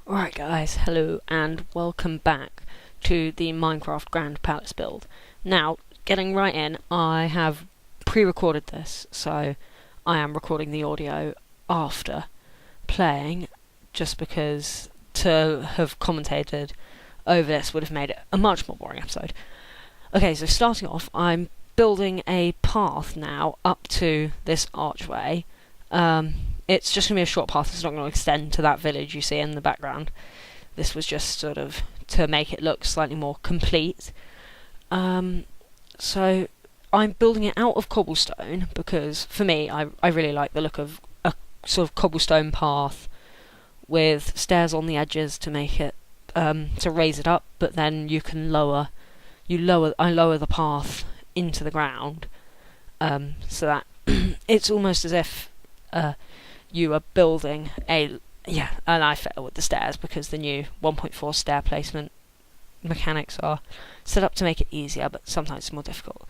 Alright guys, hello and welcome back to the Minecraft Grand Palace build. Now, getting right in, I have pre-recorded this, so I am recording the audio after playing, just because to have commentated over this would have made it a much more boring episode. Okay, so starting off, I'm building a path now up to this archway. It's just going to be a short path, it's not going to extend to that village you see in the background. This was just sort of to make it look slightly more complete. So I'm building it out of cobblestone because for me, I really like the look of a sort of cobblestone path with stairs on the edges to make it, to raise it up, but then you can lower the path into the ground, so that it's almost as if you are building and I fail with the stairs because the new 1.4 stair placement mechanics are set up to make it easier, but sometimes it's more difficult.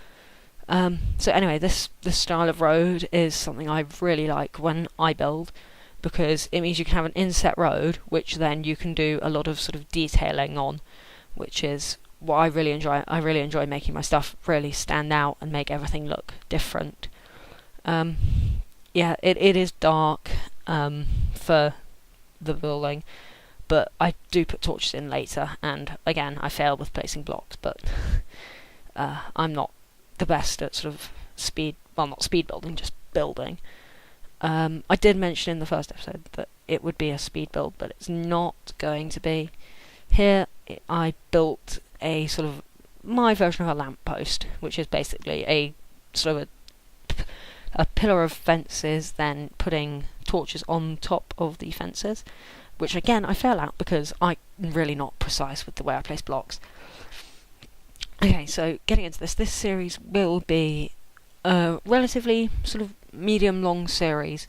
So anyway, this style of road is something I really like when I build, because it means you can have an inset road, which then you can do a lot of sort of detailing on, which is what I really enjoy. I really enjoy making my stuff really stand out and make everything look different. It is dark for the building, but I do put torches in later, and again I fail with placing blocks, but I'm not the best at sort of not speed building, just building. I did mention in the first episode that it would be a speed build, but it's not going to be. Here I built a sort of my version of a lamppost, which is basically a sort of a pillar of fences, then putting torches on top of the fences, which again I fail at because I'm really not precise with the way I place blocks. Okay, so getting into this series will be a relatively sort of medium-long series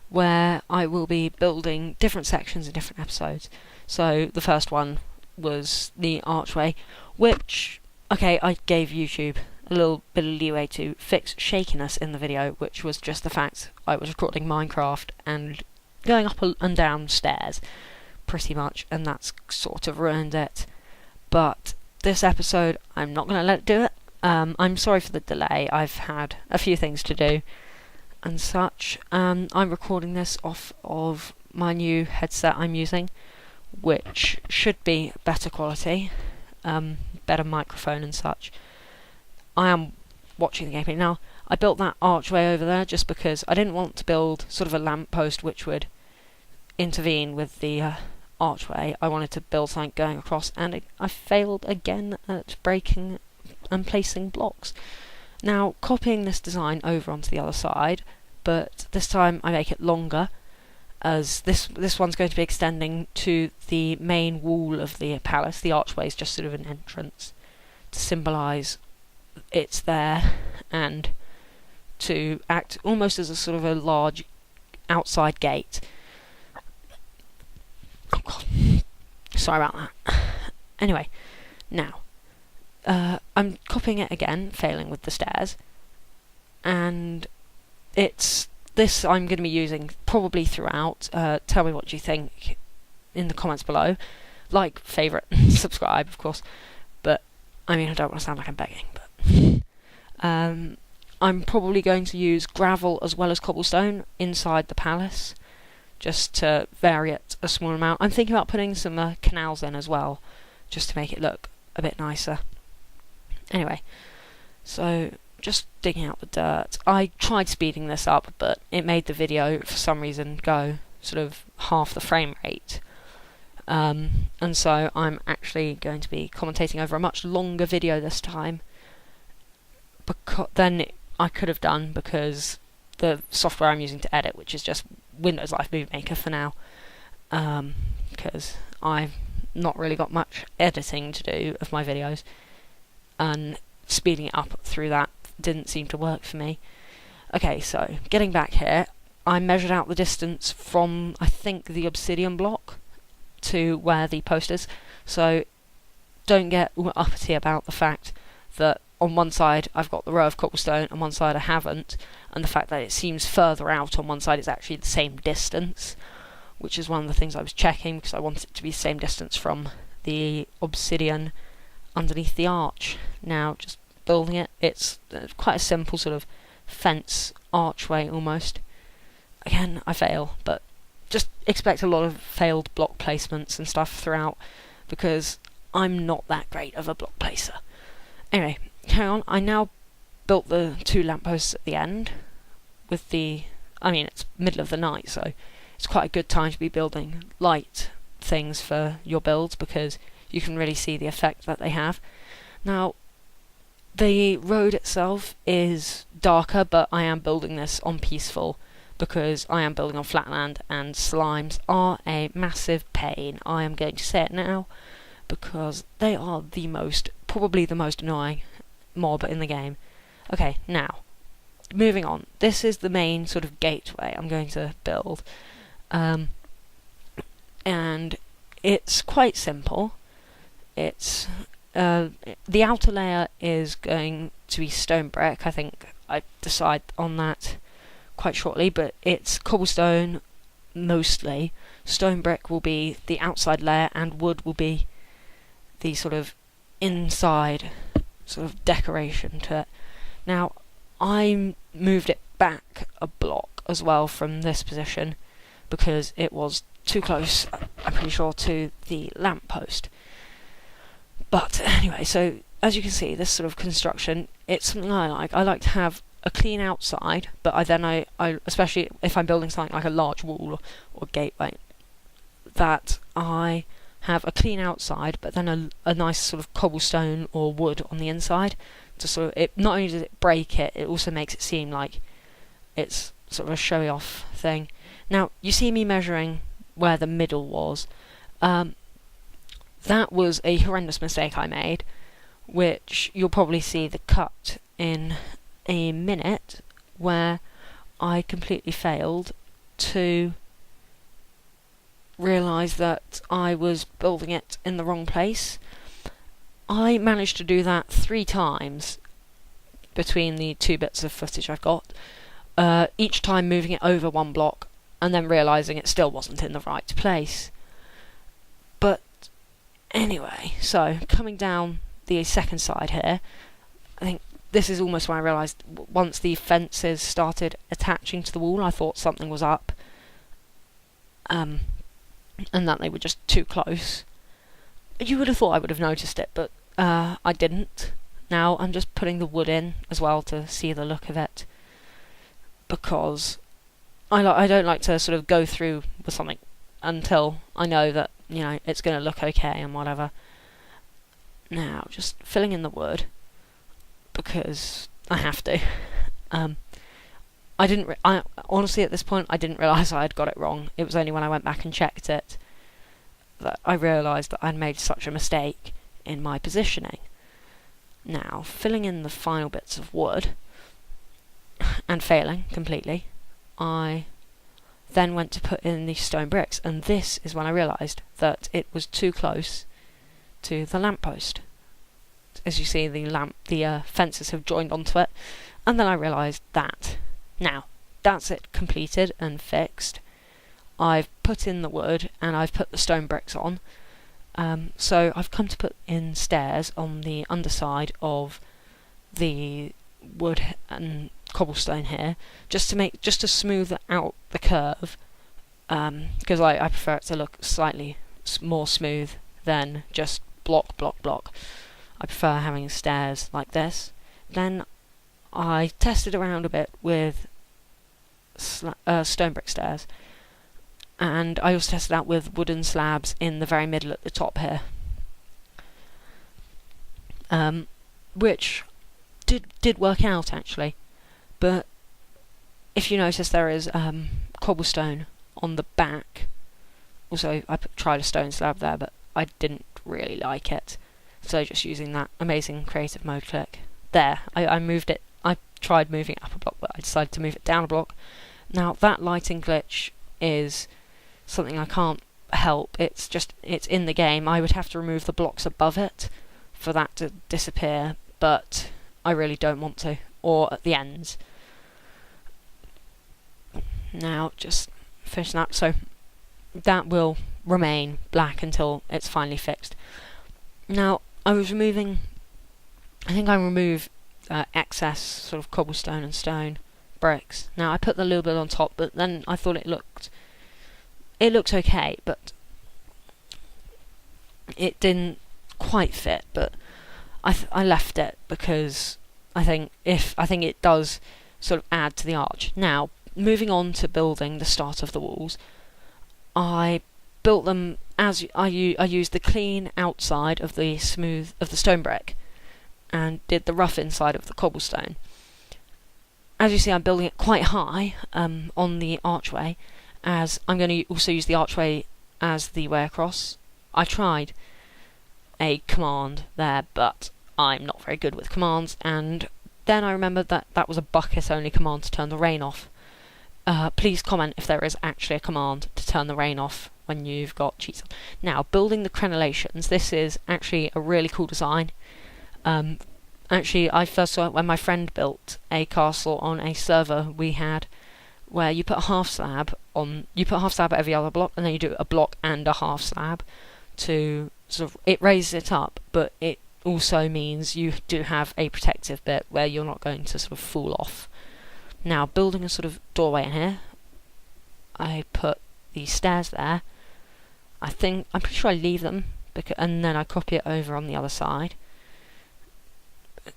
where I will be building different sections in different episodes. So the first one was the archway, which, okay, I gave YouTube a little bit of leeway to fix shakiness in the video, which was just the fact I was recording Minecraft and going up and down stairs pretty much, and that's sort of ruined it. But this episode, I'm not going to let it do it. I'm sorry for the delay, I've had a few things to do and such. I'm recording this off of my new headset I'm using, which should be better quality, better microphone and such. I am watching the gameplay now. I built that archway over there just because I didn't want to build sort of a lamppost which would intervene with the archway. I wanted to build something going across, and I failed again at breaking and placing blocks. Now, copying this design over onto the other side, but this time I make it longer, as this one's going to be extending to the main wall of the palace. The archway is just sort of an entrance to symbolise it's there, and to act almost as a sort of a large outside gate. Oh God, sorry about that. Anyway, now I'm copying it again, failing with the stairs, and it's this I'm going to be using probably throughout. Tell me what you think in the comments below. Like, favourite, subscribe, of course. But I mean, I don't want to sound like I'm begging, but I'm probably going to use gravel as well as cobblestone inside the palace, just to vary it a small amount. I'm thinking about putting some canals in as well, just to make it look a bit nicer. Anyway, so just digging out the dirt. I tried speeding this up, but it made the video for some reason go sort of half the frame rate. And so I'm actually going to be commentating over a much longer video this time than I could have done, because the software I'm using to edit, which is just Windows Live Movie Maker for now, because I've not really got much editing to do of my videos, and speeding it up through that didn't seem to work for me. Okay, so getting back here, I measured out the distance from, I think, the obsidian block to where the post is, so don't get uppity about the fact that on one side I've got the row of cobblestone, on one side I haven't, and the fact that it seems further out on one side is actually the same distance, which is one of the things I was checking because I wanted it to be the same distance from the obsidian underneath the arch. Now, just building it, it's quite a simple sort of fence archway almost. Again, I fail, but just expect a lot of failed block placements and stuff throughout, because I'm not that great of a block placer. Anyway, carry on. I now built the 2 lampposts at the end with it's middle of the night, so it's quite a good time to be building light things for your builds, because you can really see the effect that they have. Now, the road itself is darker, but I am building this on peaceful because I am building on flatland, and slimes are a massive pain. I am going to say it now because they are probably the most annoying mob in the game. Okay, now, moving on. This is the main sort of gateway I'm going to build. And it's quite simple. It's the outer layer is going to be stone brick. I think I decide on that quite shortly, but it's cobblestone mostly. Stone brick will be the outside layer, and wood will be the sort of inside sort of decoration to it. Now, I moved it back a block as well from this position because it was too close, I'm pretty sure, to the lamppost. But anyway, so as you can see, this sort of construction, it's something I like. I like to have a clean outside, but I especially if I'm building something like a large wall or gateway, that I have a clean outside, but then a nice sort of cobblestone or wood on the inside. To sort of, it not only does it break it, it also makes it seem like it's sort of a showy off thing. Now, you see me measuring where the middle was. That was a horrendous mistake I made, which you'll probably see the cut in a minute, where I completely failed to realise that I was building it in the wrong place. I managed to do that 3 times between the 2 bits of footage I've got, each time moving it over 1 block and then realising it still wasn't in the right place. But anyway, so coming down the second side here, I think this is almost when I realised once the fences started attaching to the wall, I thought something was up, and that they were just too close. You would have thought I would have noticed it, but I didn't. Now I'm just putting the wood in as well to see the look of it, because I don't like to sort of go through with something until I know that, it's going to look okay and whatever. Now, just filling in the wood, because I have to. I honestly, at this point, I didn't realise I had got it wrong. It was only when I went back and checked it that I realised that I'd made such a mistake in my positioning. Now, filling in the final bits of wood, and failing completely, I then went to put in the stone bricks, and this is when I realised that it was too close to the lamppost. As you see, the fences have joined onto it, and then I realised that. Now, that's it completed and fixed. I've put in the wood, and I've put the stone bricks on. So I've come to put in stairs on the underside of the wood and cobblestone here, just to smooth out the curve, because I prefer it to look slightly more smooth than just block. I prefer having stairs like this. Then I tested around a bit with stone brick stairs, and I also tested out with wooden slabs in the very middle at the top here, which did work out actually. But if you notice, there is cobblestone on the back. Also, I tried a stone slab there, but I didn't really like it, so just using that amazing creative mode click there, I moved it. I tried moving it up a block, but I decided to move it down a block. Now, that lighting glitch is something I can't help. It's in the game. I would have to remove the blocks above it for that to disappear, but I really don't want to, or at the ends. Now, just finishing that. So, that will remain black until it's finally fixed. Now, I think I removed excess sort of cobblestone and stone bricks. Now, I put the little bit on top, but then I thought it looked okay, but it didn't quite fit. But I left it because I think it does sort of add to the arch. Now, moving on to building the start of the walls, I built them as I used the clean outside of the stone brick and did the rough inside of the cobblestone. As you see, I'm building it quite high on the archway, as I'm going to also use the archway as the way across. I tried a command there, but I'm not very good with commands, and then I remembered that was a bucket-only command to turn the rain off. Please comment if there is actually a command to turn the rain off when you've got cheats. Now, building the crenellations. This is actually a really cool design. Actually, I first saw it when my friend built a castle on a server we had, where you put a half slab at every other block, and then you do a block and a half slab to sort of, it raises it up, but it also means you do have a protective bit where you're not going to sort of fall off. Now, building a sort of doorway in here, I put the stairs there. I'm pretty sure I leave them, and then I copy it over on the other side.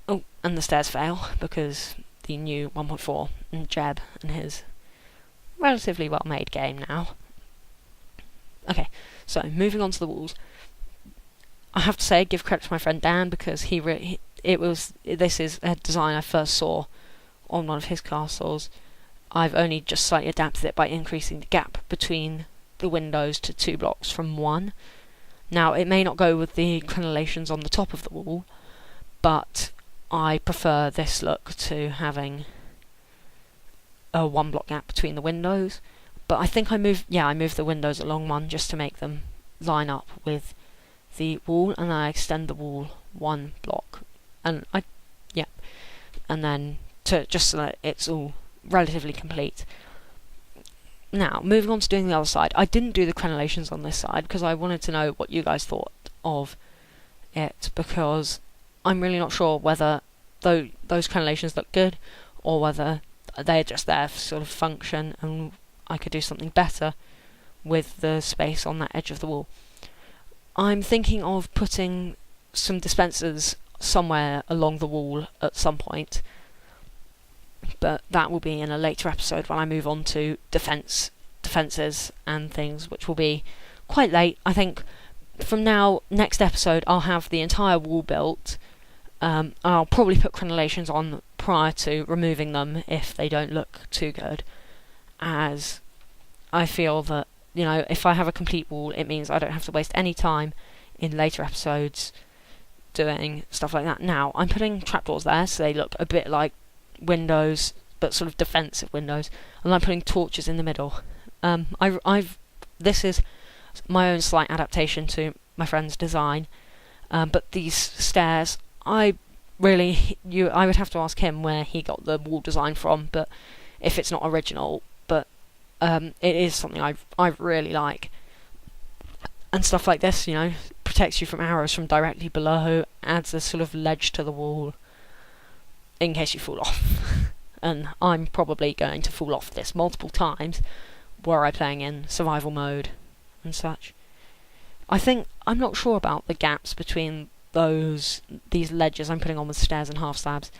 Oh, and the stairs fail because the new 1.4 and Jeb and his relatively well-made game now. Okay, so moving on to the walls. I have to say, give credit to my friend Dan, because this is a design I first saw on one of his castles. I've only just slightly adapted it by increasing the gap between the windows to 2 blocks from 1. Now, it may not go with the crenellations on the top of the wall, but I prefer this look to having a 1 block gap between the windows. But I think I moved the windows along 1 just to make them line up with the wall, and I extend the wall 1 block, and then just so that it's all relatively complete. Now, moving on to doing the other side. I didn't do the crenellations on this side because I wanted to know what you guys thought of it, because I'm really not sure whether those crenellations look good or whether they're just there for sort of function and I could do something better with the space on that edge of the wall. I'm thinking of putting some dispensers somewhere along the wall at some point, but that will be in a later episode when I move on to defences and things, which will be quite late. I think from now, next episode, I'll have the entire wall built. I'll probably put crenellations on prior to removing them if they don't look too good, as I feel that, if I have a complete wall, it means I don't have to waste any time in later episodes doing stuff like that. Now, I'm putting trapdoors there so they look a bit like windows, but sort of defensive windows, and I'm putting torches in the middle. This is my own slight adaptation to my friend's design, but these stairs, I would have to ask him where he got the wall design from, but if it's not original, but it is something I really like. And stuff like this, protects you from arrows from directly below, adds a sort of ledge to the wall in case you fall off. And I'm probably going to fall off this multiple times were I playing in survival mode and such. I'm not sure about the gaps between these ledges I'm putting on with stairs and half slabs.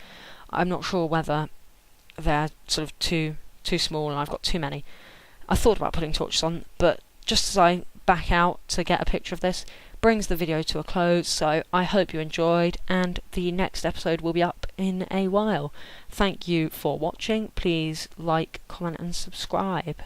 I'm not sure whether they're sort of too small and I've got too many. I thought about putting torches on, but just as I back out to get a picture of this, brings the video to a close. So I hope you enjoyed, and the next episode will be up in a while. Thank you for watching. Please like, comment and subscribe.